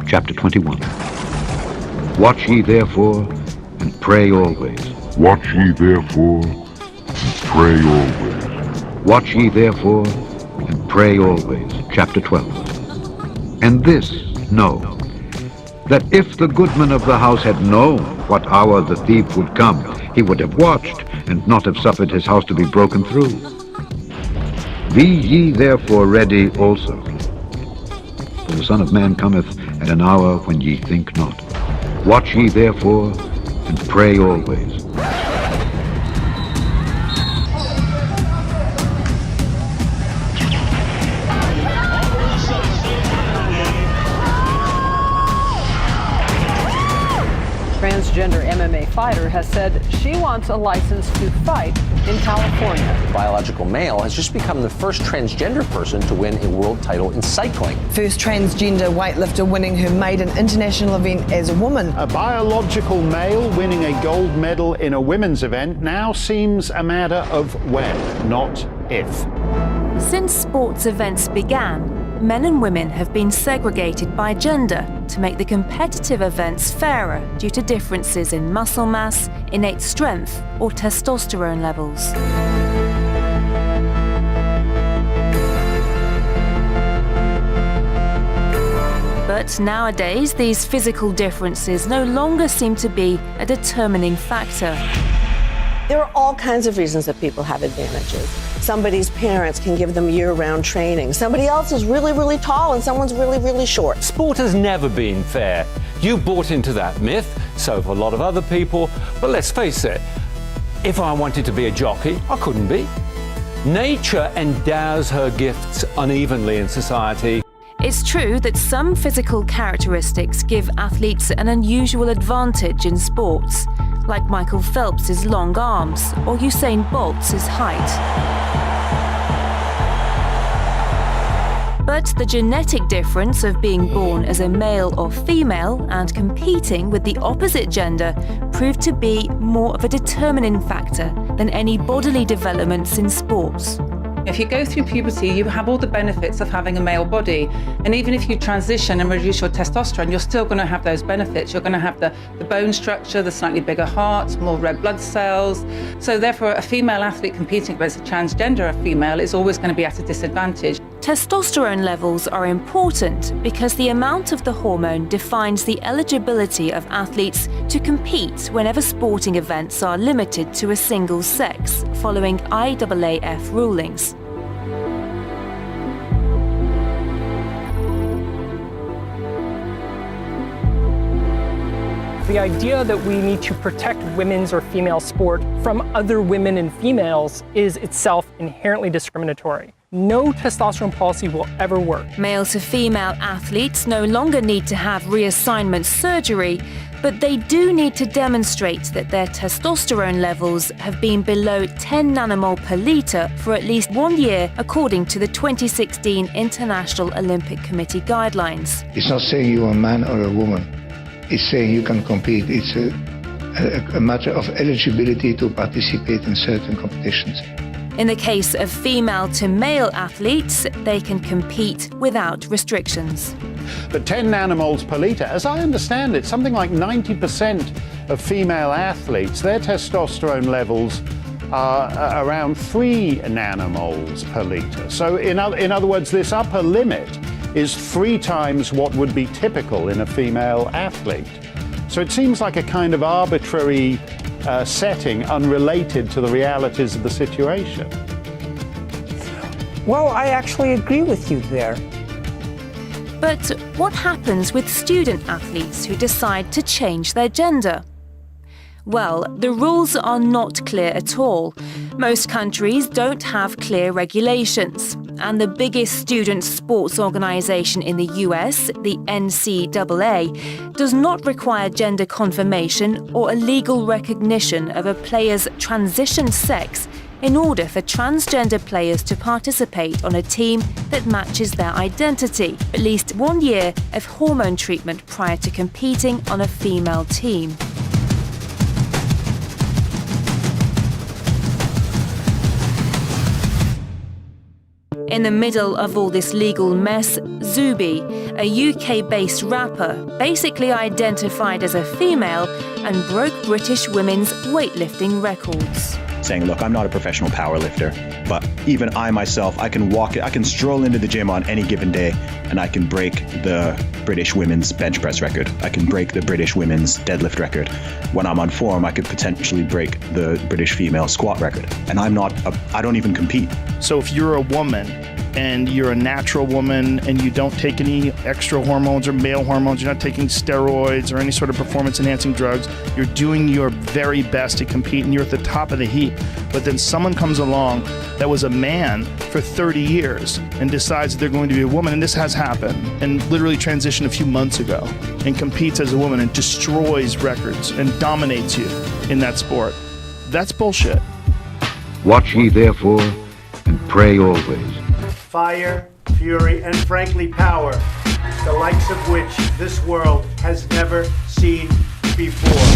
chapter 21. Watch ye therefore, and pray always. Watch ye therefore, and pray always. Watch ye therefore, and pray always, chapter 12. And this know, that if the goodman of the house had known what hour the thief would come, he would have watched, and not have suffered his house to be broken through. Be ye therefore ready also, for the Son of Man cometh at an hour when ye think not. Watch ye therefore, and pray always. Transgender MMA fighter has said she wants a license to fight in California. Biological male has just become the first transgender person to win a world title in cycling. First transgender weightlifter winning her maiden international event as a woman. A biological male winning a gold medal in a women's event now seems a matter of when, not if. Since sports events began, men and women have been segregated by gender to make the competitive events fairer due to differences in muscle mass, innate strength, or testosterone levels. But nowadays, these physical differences no longer seem to be a determining factor. There are all kinds of reasons that people have advantages. Somebody's parents can give them year-round training. Somebody else is really, really tall and someone's really, really short. Sport has never been fair. You bought into that myth, so have a lot of other people. But let's face it, if I wanted to be a jockey, I couldn't be. Nature endows her gifts unevenly in society. It's true that some physical characteristics give athletes an unusual advantage in sports, like Michael Phelps' long arms or Usain Bolt's height. But the genetic difference of being born as a male or female and competing with the opposite gender proved to be more of a determining factor than any bodily developments in sports. If you go through puberty, you have all the benefits of having a male body. And even if you transition and reduce your testosterone, you're still going to have those benefits. You're going to have the bone structure, the slightly bigger heart, more red blood cells. So therefore, a female athlete competing against a transgender female is always going to be at a disadvantage. Testosterone levels are important because the amount of the hormone defines the eligibility of athletes to compete whenever sporting events are limited to a single sex, following IAAF rulings. The idea that we need to protect women's or female sport from other women and females is itself inherently discriminatory. No testosterone policy will ever work. Male to female athletes no longer need to have reassignment surgery, but they do need to demonstrate that their testosterone levels have been below 10 nanomole per litre for at least 1 year, according to the 2016 International Olympic Committee guidelines. It's not saying you're a man or a woman. It's saying you can compete. It's a matter of eligibility to participate in certain competitions. In the case of female to male athletes, they can compete without restrictions. But 10 nanomoles per litre, as I understand it, something like 90% of female athletes, their testosterone levels are around 3 nanomoles per litre. So in other words, this upper limit is 3 times what would be typical in a female athlete. So it seems like a kind of arbitrary setting unrelated to the realities of the situation. Well, I actually agree with you there. But what happens with student athletes who decide to change their gender? Well, the rules are not clear at all. Most countries don't have clear regulations, and the biggest student sports organization in the US, the NCAA, does not require gender confirmation or a legal recognition of a player's transition sex in order for transgender players to participate on a team that matches their identity, at least 1 year of hormone treatment prior to competing on a female team. In the middle of all this legal mess, Zuby, a UK-based rapper, basically identified as a female and broke British women's weightlifting records. Saying, look, I'm not a professional powerlifter, but even I myself, I can stroll into the gym on any given day and I can break the British women's bench press record. I can break the British women's deadlift record. When I'm on form, I could potentially break the British female squat record. And I don't even compete. So if you're a woman and you're a natural woman and you don't take any extra hormones or male hormones, you're not taking steroids or any sort of performance enhancing drugs, you're doing your very best to compete and you're at the top of the heap. But then someone comes along that was a man for 30 years and decides that they're going to be a woman, and this has happened, and literally transitioned a few months ago and competes as a woman and destroys records and dominates you in that sport. That's bullshit. Watch ye therefore and pray always. Fire, fury, and frankly power, the likes of which this world has never seen before.